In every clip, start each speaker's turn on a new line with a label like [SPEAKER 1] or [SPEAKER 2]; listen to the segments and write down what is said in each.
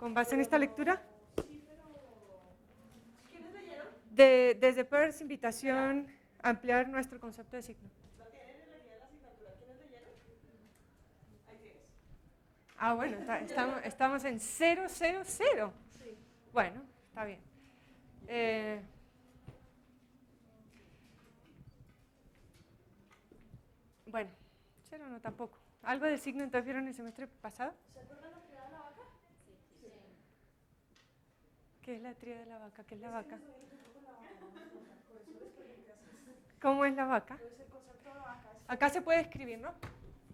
[SPEAKER 1] con base en esta lectura.
[SPEAKER 2] Sí, pero ¿quiénes leyeron?
[SPEAKER 1] Desde Peirce, invitación a ampliar nuestro concepto de signo.
[SPEAKER 2] ¿La tienen en la guía de la asignatura? ¿Quiénes leyeron? Ahí tienes.
[SPEAKER 1] Ah, bueno, estamos en 000.
[SPEAKER 2] Sí.
[SPEAKER 1] Bueno, está bien. Bueno, 0 no tampoco. ¿Algo del signo entonces vieron el semestre pasado?
[SPEAKER 2] ¿Se acuerdan la tríada de la vaca? Sí.
[SPEAKER 1] ¿Qué es la tríada de la vaca? ¿Qué es la vaca?
[SPEAKER 2] Por eso les pregunté así.
[SPEAKER 1] ¿Cómo es la vaca?
[SPEAKER 2] Entonces el concepto de vaca es...
[SPEAKER 1] Acá se puede escribir, ¿no?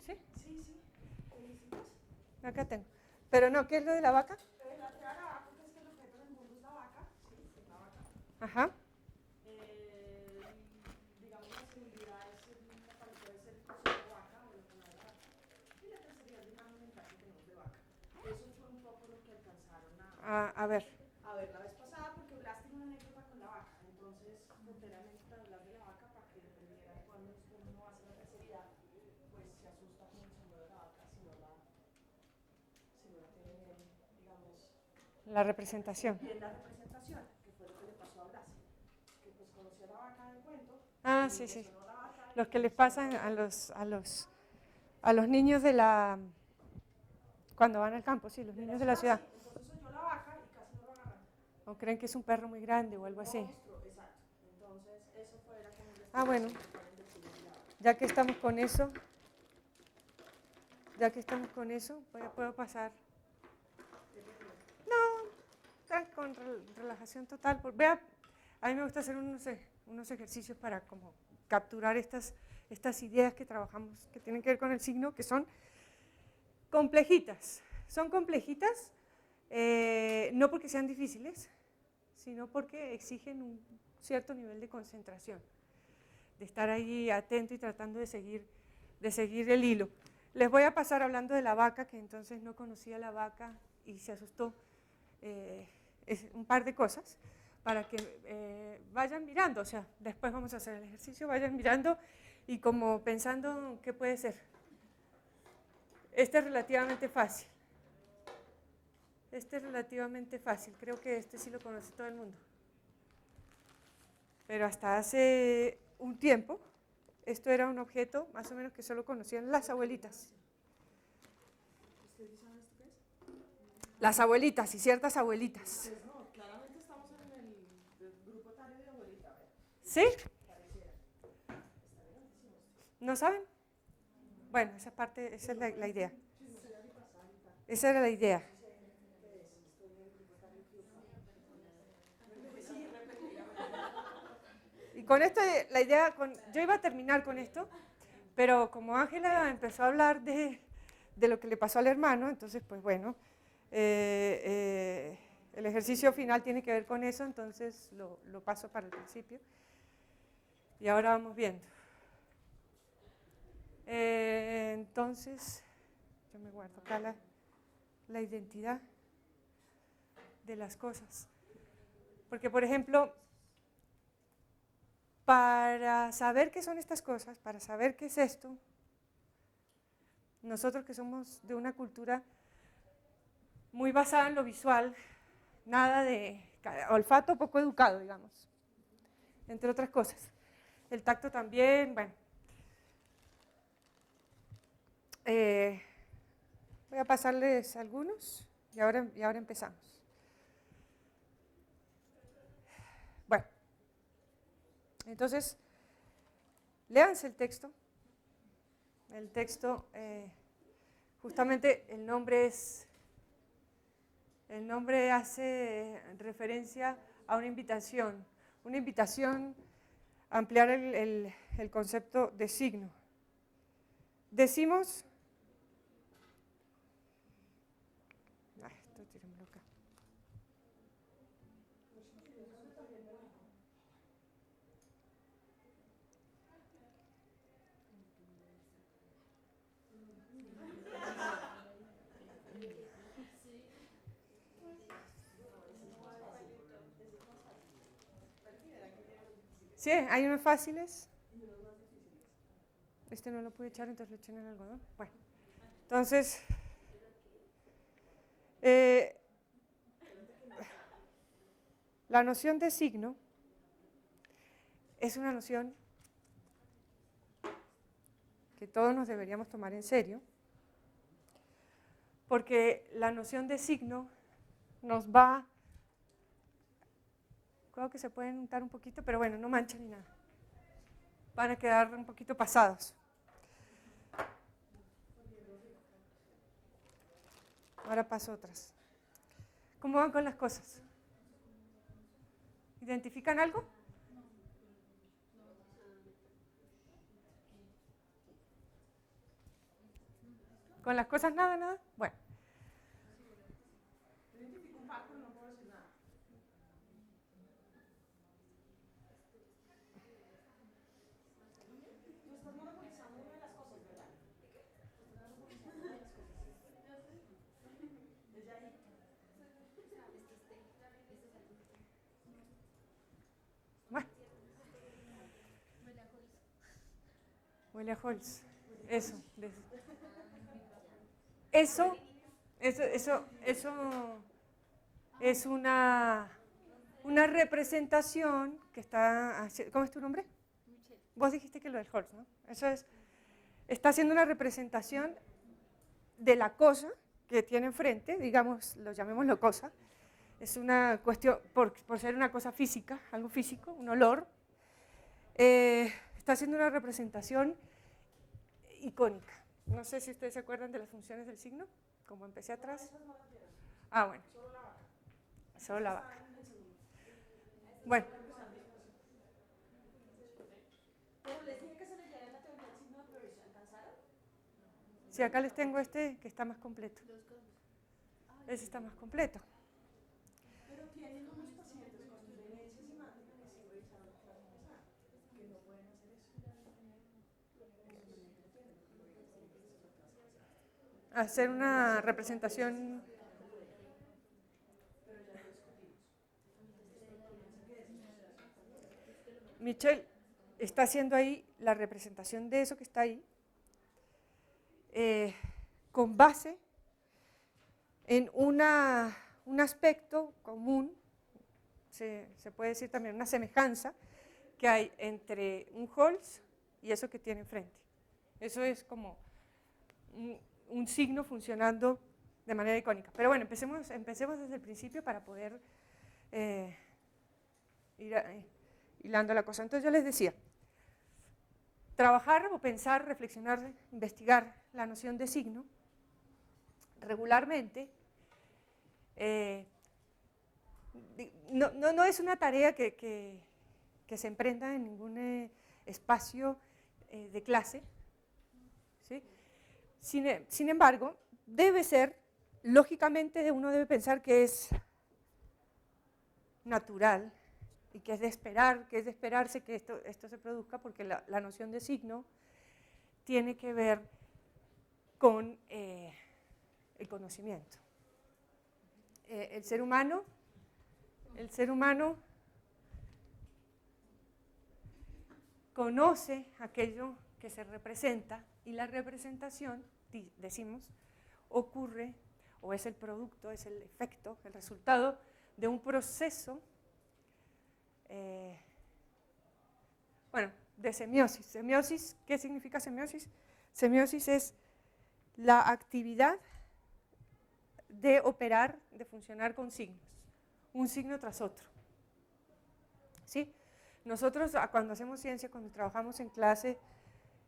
[SPEAKER 1] ¿Sí?
[SPEAKER 2] Sí, sí. ¿Necesitas?
[SPEAKER 1] Acá tengo. Pero no, ¿qué es lo de la vaca?
[SPEAKER 2] La tríada de la vaca, que es que el objeto del mundo es la vaca. Sí, es la vaca.
[SPEAKER 1] Ajá.
[SPEAKER 2] Digamos la seguridad es puede ser el concepto de vaca o el canal de vaca. Y la tercera es el imagen mental que tenemos de vaca. Eso fue un poco lo que alcanzaron
[SPEAKER 1] A ver.
[SPEAKER 2] a ver la vez pasada, porque Blas tiene una anécdota con la vaca. Entonces, enteramente para hablar de la vaca, para que dependiera cuando uno hace la terceridad, pues se asusta con el sonido de la vaca si no la tiene bien, digamos,
[SPEAKER 1] La representación.
[SPEAKER 2] bien la representación, que fue lo que le pasó a Blas. Que pues conoció a la vaca del cuento.
[SPEAKER 1] Ah, sí, sí. Los que les pasan a los niños de la... Cuando van al campo, sí, los niños de la ciudad.
[SPEAKER 2] Entonces oyó la vaca y casi no lo agarran.
[SPEAKER 1] O creen que es un perro muy grande o algo así.
[SPEAKER 2] Monstruo, exacto. Entonces eso fue la como
[SPEAKER 1] Ah, bueno. Ya que estamos con eso, puedo pasar. No, con relajación total. Vea, a mí me gusta hacer unos ejercicios para como capturar estas ideas que trabajamos, que tienen que ver con el signo, que son complejitas. Son complejitas, no porque sean difíciles, sino porque exigen un cierto nivel de concentración, de estar ahí atento y tratando de seguir el hilo. Les voy a pasar hablando de la vaca, que entonces no conocía la vaca y se asustó, un par de cosas, para que vayan mirando, o sea, después vamos a hacer el ejercicio, vayan mirando y como pensando qué puede ser. Este es relativamente fácil. Creo que este sí lo conoce todo el mundo. Pero hasta hace un tiempo, esto era un objeto más o menos que solo conocían las abuelitas.
[SPEAKER 2] ¿Ustedes saben esto qué es?
[SPEAKER 1] Las abuelitas y ciertas abuelitas.
[SPEAKER 2] Pues no, claramente estamos en el grupo etario de abuelita, a ver.
[SPEAKER 1] ¿Sí?
[SPEAKER 2] Pareciera. Está grandísimo esto.
[SPEAKER 1] ¿No saben? Bueno, esa es la idea. Esa era la idea. Y con esto, la idea, yo iba a terminar con esto, pero como Ángela empezó a hablar de lo que le pasó al hermano, entonces, pues bueno, el ejercicio final tiene que ver con eso, entonces lo paso para el principio. Y ahora vamos viendo. Entonces, yo me guardo acá la identidad de las cosas. Porque, por ejemplo, para saber qué son estas cosas, para saber qué es esto, nosotros que somos de una cultura muy basada en lo visual, nada de olfato poco educado, digamos, entre otras cosas. El tacto también, bueno. Voy a pasarles algunos y ahora empezamos. Bueno, entonces, léanse el texto. El texto, justamente el nombre hace referencia a una invitación a ampliar el concepto de signo. Decimos, esto tírenmelo acá. Sí, hay unos fáciles. Este no lo pude echar, entonces lo eché en el algodón. Bueno, entonces, La noción de signo es una noción que todos nos deberíamos tomar en serio, porque la noción de signo nos va, creo que se pueden untar un poquito, pero bueno, no manchan ni nada, van a quedar un poquito pasados. Ahora paso otras. ¿Cómo van con las cosas? ¿Identifican algo? ¿Con las cosas nada, nada? Bueno.
[SPEAKER 2] Identifico un paco, no puedo decir nada. Tú estás monopolizando una de las cosas, ¿verdad? Tú estás monopolizando una de las cosas. Desde ahí.
[SPEAKER 1] Bueno. Huele a Holz. Eso. Eso es una representación que está... ¿Cómo es tu nombre?
[SPEAKER 3] Michelle.
[SPEAKER 1] Vos dijiste que lo del Holz, ¿no? Eso es... Está haciendo una representación de la cosa que tiene enfrente, digamos, lo llamémoslo cosa. Es una cuestión, por ser una cosa física, algo físico, un olor. Está haciendo una representación icónica. No sé si ustedes se acuerdan de las funciones del signo, como empecé atrás. Ah, bueno. Solo la vaca. Bueno.
[SPEAKER 2] Pero les dije que se leyeran la teoría del signo de Peirce. ¿Alcanzaron?
[SPEAKER 1] Sí, acá les tengo este que está más completo. Ese está más completo.
[SPEAKER 2] Pero tienen unos pacientes con demencia semántica que sí revisaron la clase pasada, que no pueden hacer eso.
[SPEAKER 1] Hacer una representación. Michelle está haciendo ahí la representación de eso que está ahí, con base en un aspecto común, se puede decir también una semejanza que hay entre un Holz y eso que tiene enfrente. Eso es como un signo funcionando de manera icónica. Pero bueno, empecemos desde el principio para poder ir hilando la cosa. Entonces yo les decía, trabajar o pensar, reflexionar, investigar la noción de signo regularmente no es una tarea que se emprenda en ningún espacio de clase, ¿sí? Sin embargo, debe ser, lógicamente uno debe pensar que es natural y que es de esperarse que esto se produzca, porque la noción de signo tiene que ver con el conocimiento. El ser humano conoce aquello que se representa, y la representación, decimos, ocurre o es el producto, es el efecto, el resultado de un proceso de semiosis. Semiosis, ¿qué significa semiosis? Semiosis es la actividad de operar, de funcionar con signos, un signo tras otro. ¿Sí? Nosotros cuando hacemos ciencia, cuando trabajamos en clase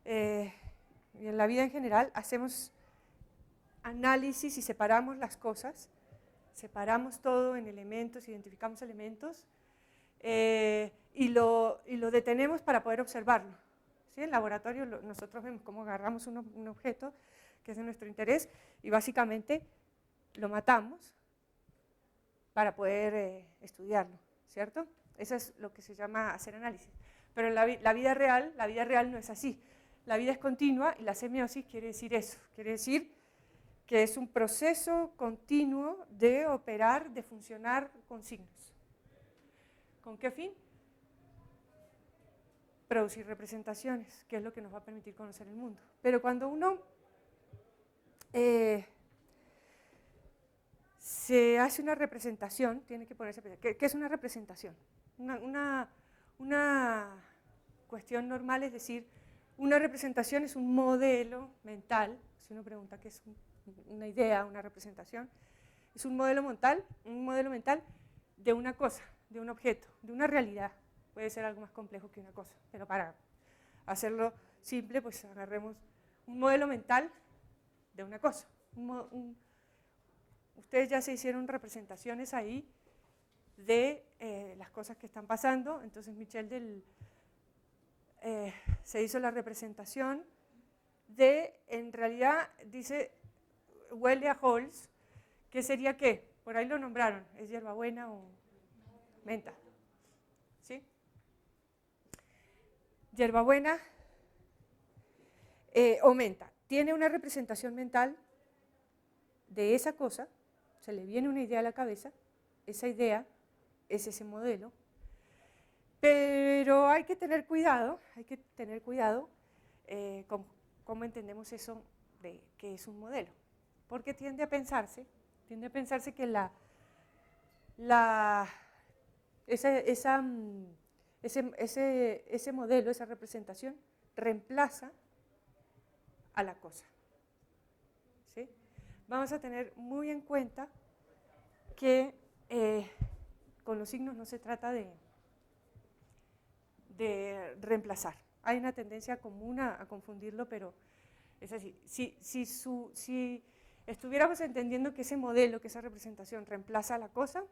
[SPEAKER 1] y en la vida en general, hacemos análisis y separamos las cosas, separamos todo en elementos, identificamos elementos y lo detenemos para poder observarlo. ¿Sí? En laboratorio nosotros vemos cómo agarramos un objeto que es de nuestro interés y básicamente lo matamos para poder estudiarlo, ¿cierto? Eso es lo que se llama hacer análisis. Pero en la vida real no es así. La vida es continua y la semiosis quiere decir eso, quiere decir que es un proceso continuo de operar, de funcionar con signos. ¿Con qué fin? Producir representaciones, que es lo que nos va a permitir conocer el mundo. Pero cuando uno se hace una representación, tiene que ponerse a pensar, ¿qué es una representación? Una cuestión normal es decir, una representación es un modelo mental, si uno pregunta qué es una idea, una representación, es un modelo mental de una cosa, de un objeto, de una realidad. Puede ser algo más complejo que una cosa, pero para hacerlo simple, pues agarremos un modelo mental de una cosa. Ustedes ya se hicieron representaciones ahí de las cosas que están pasando, entonces Michel se hizo la representación de, en realidad, dice, huele a Halls, ¿qué sería qué? Por ahí lo nombraron, ¿es hierbabuena o menta? ¿Sí? Hierbabuena o menta. Tiene una representación mental de esa cosa, se le viene una idea a la cabeza, esa idea es ese modelo, pero hay que tener cuidado con cómo entendemos eso de que es un modelo, porque tiende a pensarse que ese modelo, esa representación, reemplaza a la cosa. ¿Sí? Vamos a tener muy en cuenta que con los signos no se trata de reemplazar. Hay una tendencia común a confundirlo, pero es así. Si estuviéramos entendiendo que ese modelo, que esa representación reemplaza a la cosa,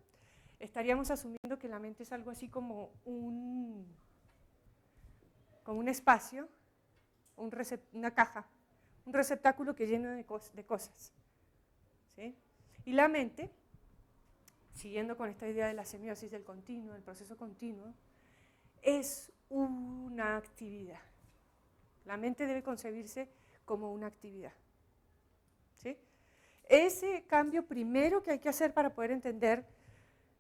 [SPEAKER 1] estaríamos asumiendo que la mente es algo así como un espacio, una caja, un receptáculo que lleno de cosas. ¿Sí? Y la mente, siguiendo con esta idea de la semiosis del continuo, del proceso continuo, es una actividad. La mente debe concebirse como una actividad. ¿Sí? Ese cambio primero que hay que hacer para poder entender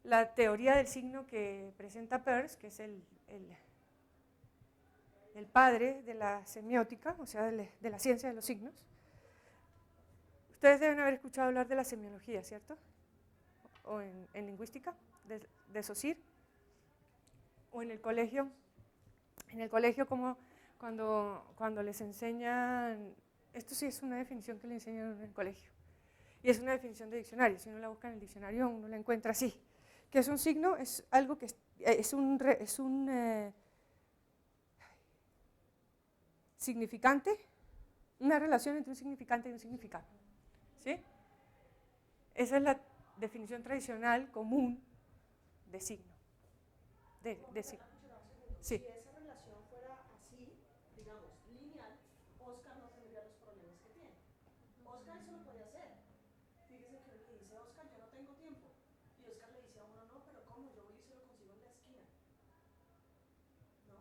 [SPEAKER 1] la teoría del signo que presenta Peirce, que es el padre de la semiótica, o sea, de la ciencia de los signos. Ustedes deben haber escuchado hablar de la semiología, ¿cierto? O en lingüística, de Saussure, o en el colegio. En el colegio, como cuando les enseñan, esto sí es una definición que le enseñan en el colegio, y es una definición de diccionario. Si uno la busca en el diccionario, uno la encuentra así, que es un signo, es algo que es un significante, una relación entre un significante y un significado. ¿Sí? Esa es la definición tradicional común de signo. De signo. Sí.
[SPEAKER 2] Si esa relación fuera así, digamos, lineal, Oscar no tendría los problemas que tiene. Oscar eso lo puede hacer. Fíjese que le dice, Oscar, yo no tengo tiempo. Y Oscar le dice a uno, no, pero ¿cómo? Yo voy y se lo consigo en la esquina. ¿No?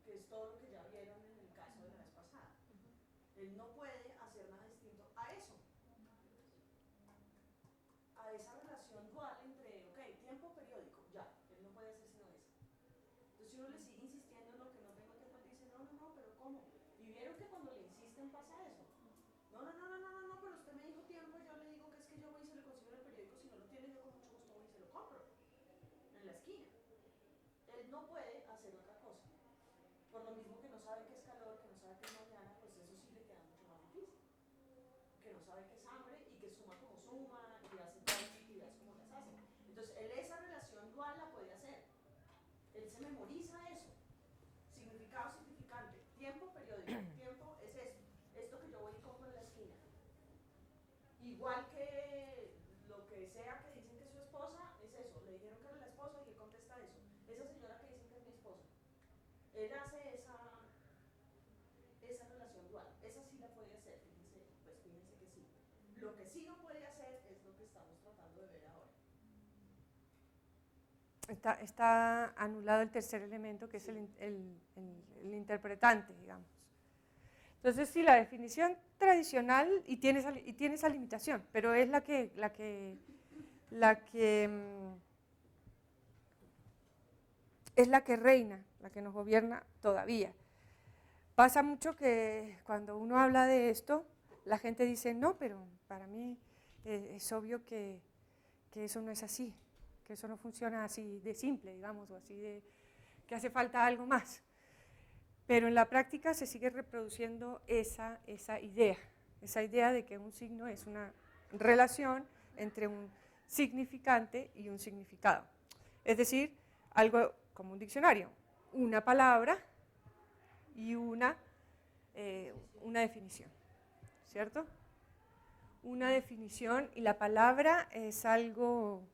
[SPEAKER 2] Que es todo lo que ya vieron en el caso de la vez pasada. Él no puede hacer nada distinto a eso. A esa relación dual entre, ok, tiempo periódico, ya, él no puede hacer sino eso. Entonces si uno le sigue insistiendo en lo que no tengo tiempo, él dice, no, pero ¿cómo? Y vieron que cuando le insisten pasa eso. No, pero usted me dijo tiempo, yo le digo que es que yo voy y se lo consigo en el periódico, si no lo tiene yo con mucho gusto voy y se lo compro, en la esquina. Él no puede hacer otra cosa. Por lo mismo que no sabe qué es calor, que no sabe qué es mañana, pues eso sí le queda mucho más difícil. Que no sabe qué es hambre y que suma como suma y hace todas las actividades como las hace. Entonces él esa relación dual la puede hacer. Él se memoriza eso. Significado significante. Tiempo periódico. Tiempo es esto. Esto que yo voy y compro en la esquina. Igual que lo que sea que dicen que es su esposa, es eso. Le dijeron que era la esposa y él contesta eso. Esa señora que dicen que es mi esposa. Él hace esa relación dual. Esa sí la puede hacer. Fíjense que sí. Lo que sí no puede hacer es lo que estamos tratando de ver ahora.
[SPEAKER 1] Está anulado el tercer elemento, que es el interpretante, digamos. Entonces, sí, la definición tradicional, y tiene esa limitación, pero es la que reina, la que nos gobierna todavía. Pasa mucho que cuando uno habla de esto, la gente dice, no, pero para mí es obvio que que eso no es así, que eso no funciona así de simple, digamos, o así de que hace falta algo más. Pero en la práctica se sigue reproduciendo esa idea de que un signo es una relación entre un significante y un significado. Es decir, algo como un diccionario, una palabra y una definición, ¿cierto? Una definición, y la palabra es algo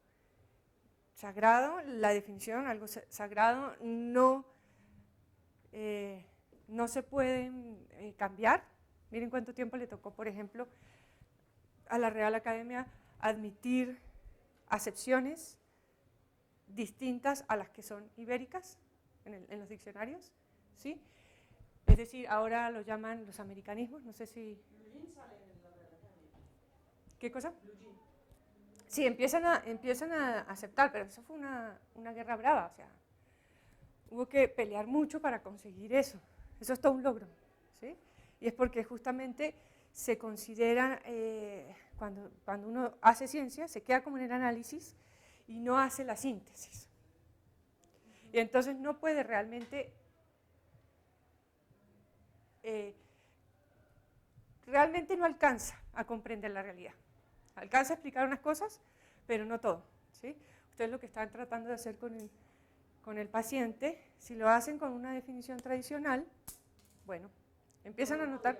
[SPEAKER 1] sagrado, la definición, algo sagrado, no se pueden cambiar. Miren cuánto tiempo le tocó, por ejemplo, a la Real Academia admitir acepciones distintas a las que son ibéricas en los diccionarios, ¿sí? Es decir, ahora lo llaman los americanismos, no sé si... ¿Qué cosa? Sí, empiezan a aceptar, pero eso fue una guerra brava, o sea, hubo que pelear mucho para conseguir eso. Eso es todo un logro, ¿sí? Y es porque justamente se considera, cuando uno hace ciencia, se queda como en el análisis y no hace la síntesis. Y entonces no puede realmente no alcanza a comprender la realidad. Alcanza a explicar unas cosas, pero no todo, ¿sí? Ustedes lo que están tratando de hacer con el paciente, si lo hacen con una definición tradicional, bueno, empiezan a notar...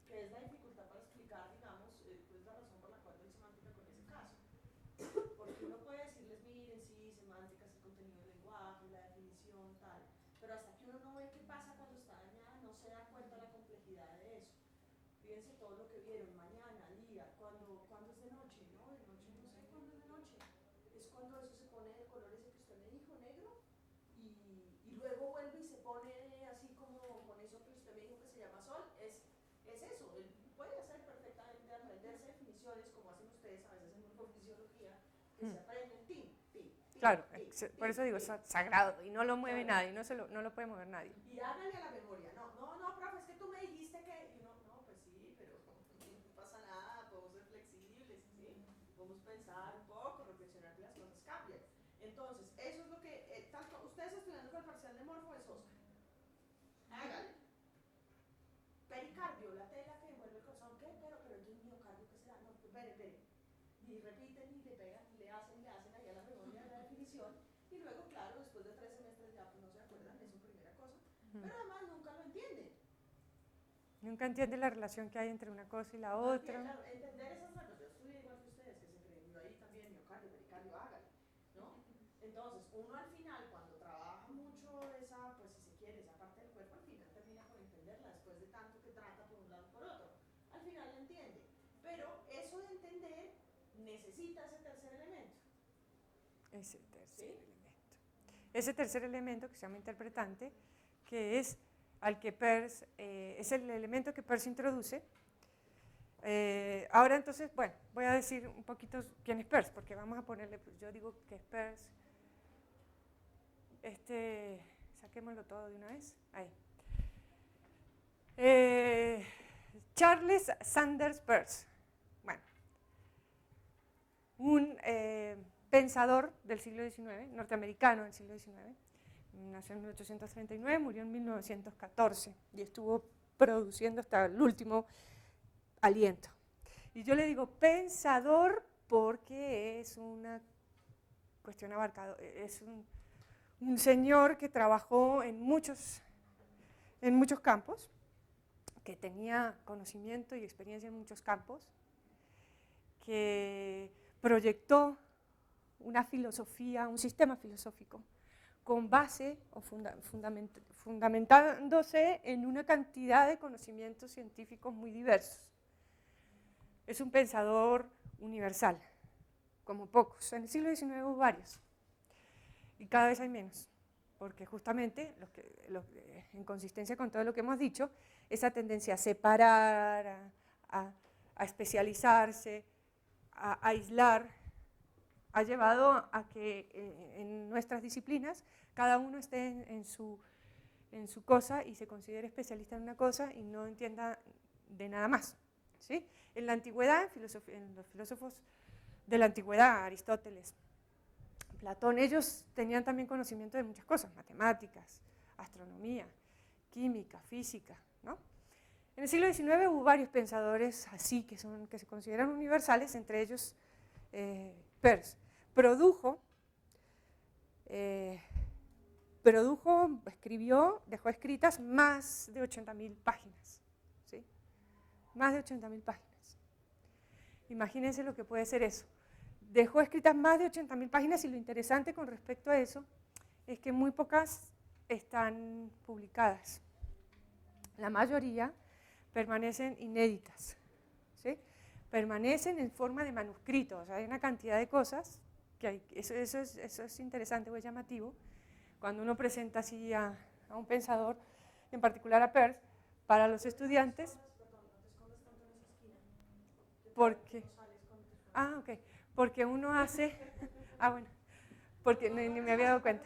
[SPEAKER 2] ¿Qué es la dificultad para explicar, digamos, pues la razón por la cual no hay semántica con ese caso? Porque uno puede decirles, miren, sí, semántica es el contenido del lenguaje, la definición, tal, pero hasta que uno no ve qué pasa cuando está dañada, no se da cuenta de la complejidad de eso. Fíjense todo lo que vieron, mañana, día, cuando es de noche, ¿no? De noche no sé cuándo es de noche. Es cuando eso se pone del color ese que usted me dijo, negro, y luego vuelve y se pone así como con eso que usted me dijo que se llama sol. Es eso, él puede hacer perfectamente aprenderse definiciones como hacen ustedes a veces en morfofisiología, que se aprenden
[SPEAKER 1] Claro, por eso digo, es sagrado y no lo mueve nadie, no lo puede mover nadie.
[SPEAKER 2] Y háganle a la memoria, no, profe, es que tú me dijiste que, y no, pues sí, pero no pasa nada, podemos ser flexibles, ¿sí? Podemos pensar un poco, reflexionar que las cosas cambian. Entonces, eso es lo que, tanto ustedes estudiando con el parcial de morfo es Oscar. Háganle. Pericardio, la tela que envuelve el corazón, ¿qué? Pero entonces miocardio, ¿qué será? No, pues espere. Y repiten y le pegan y le hacen ahí a la memoria de la definición. Y luego, claro, después de 3 semestres ya pues no se acuerdan, eso primera cosa. Pero además nunca lo entienden.
[SPEAKER 1] Nunca entienden la relación que hay entre una cosa y la otra.
[SPEAKER 2] Claro, entender esas cosas. Yo estudié igual que ustedes, que se creen. Yo ahí también, miocardio, pericardio, hágale, ¿no? Entonces, uno al final, cuando trabaja mucho esa, pues si se quiere, esa parte del cuerpo, al final termina por entenderla, después de tanto que trata por un lado y por otro. Al final la entiende. Pero eso de entender necesita ese tercer elemento.
[SPEAKER 1] Ese tercer elemento que se llama interpretante, que es es el elemento que Peirce introduce. Ahora entonces, bueno, voy a decir un poquito quién es Peirce, porque vamos a ponerle, pues yo digo que es Peirce, saquémoslo todo de una vez, ahí. Charles Sanders Peirce, bueno, un pensador del siglo XIX, norteamericano del siglo XIX, nació en 1839, murió en 1914 y estuvo produciendo hasta el último aliento. Y yo le digo pensador porque es una cuestión abarcadora, es un señor que trabajó en muchos campos, que tenía conocimiento y experiencia en muchos campos, que proyectó una filosofía, un sistema filosófico con base o fundamentándose en una cantidad de conocimientos científicos muy diversos. Es un pensador universal, como pocos. En el siglo XIX hubo varios, y cada vez hay menos, porque justamente, en consistencia con todo lo que hemos dicho, esa tendencia a separar, a especializarse, a aislar, ha llevado a que en nuestras disciplinas cada uno esté en su cosa y se considere especialista en una cosa y no entienda de nada más, ¿sí? En la antigüedad, en los filósofos de la antigüedad, Aristóteles, Platón. Ellos tenían también conocimiento de muchas cosas, matemáticas, astronomía, química, física, ¿no? En el siglo XIX hubo varios pensadores así que se consideran universales, entre ellos Peirce. Escribió, dejó escritas más de 80.000 páginas, ¿sí? Más de 80.000 páginas. Imagínense lo que puede ser eso. Dejó escritas más de 80.000 páginas y lo interesante con respecto a eso es que muy pocas están publicadas. La mayoría permanecen inéditas, ¿sí? Permanecen en forma de manuscritos. O sea, hay una cantidad de cosas que hay, eso es interesante o es llamativo cuando uno presenta así a un pensador, en particular a Peirce, para los estudiantes. Porque, porque uno hace, bueno, porque ni me había dado cuenta,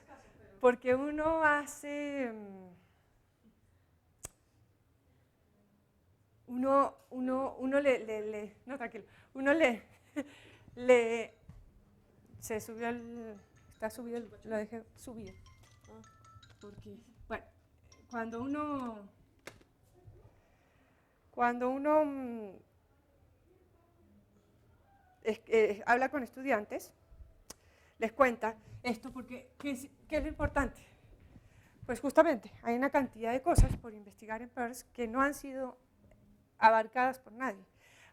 [SPEAKER 1] porque uno hace, uno no, tranquilo, uno se subió está subido, lo dejé subido, porque, bueno, cuando uno habla con estudiantes, les cuenta esto, porque ¿qué es lo importante? Pues justamente hay una cantidad de cosas por investigar en Peirce que no han sido abarcadas por nadie.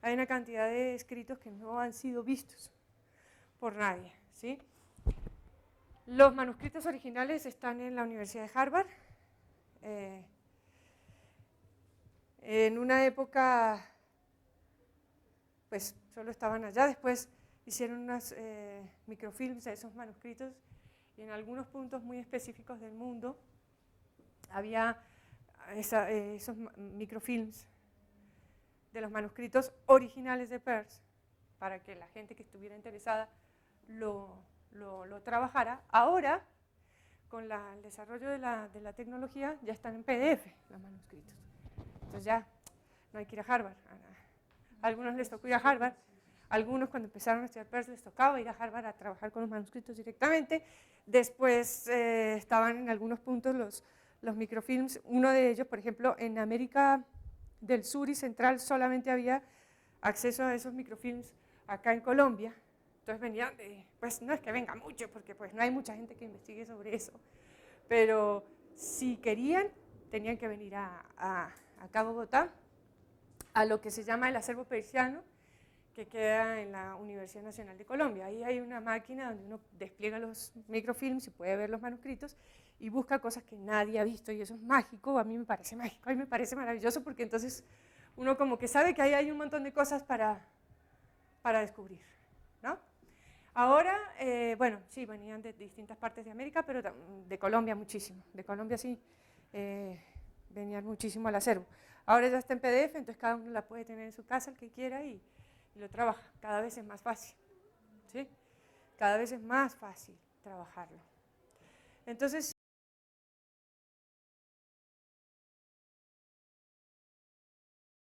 [SPEAKER 1] Hay una cantidad de escritos que no han sido vistos por nadie, ¿sí? Los manuscritos originales están en la Universidad de Harvard. En una época, pues solo estaban allá, después hicieron unos microfilms de esos manuscritos y en algunos puntos muy específicos del mundo había esos microfilms de los manuscritos originales de Peirce para que la gente que estuviera interesada lo trabajara. Ahora, con el desarrollo de la tecnología, ya están en PDF los manuscritos. Entonces ya no hay que ir a Harvard. A algunos les tocó ir a Harvard, algunos cuando empezaron a estudiar Peirce les tocaba ir a Harvard a trabajar con los manuscritos directamente. Después estaban en algunos puntos los microfilms. Uno de ellos, por ejemplo, en América del Sur y Central solamente había acceso a esos microfilms acá en Colombia. Entonces venían pues no es que venga mucho, porque pues no hay mucha gente que investigue sobre eso, pero si querían, tenían que venir acá a Bogotá, a lo que se llama el acervo peirciano, que queda en la Universidad Nacional de Colombia. Ahí hay una máquina donde uno despliega los microfilms y puede ver los manuscritos y busca cosas que nadie ha visto, y eso es mágico. A mí me parece mágico, a mí me parece maravilloso, porque entonces uno como que sabe que ahí hay un montón de cosas para descubrir, ¿no? Ahora, bueno, sí, venían de distintas partes de América, pero de Colombia muchísimo. De Colombia sí, venían muchísimo al acervo. Ahora ya está en PDF, entonces cada uno la puede tener en su casa, el que quiera, y lo trabaja. Cada vez es más fácil, ¿sí? Cada vez es más fácil trabajarlo. Entonces,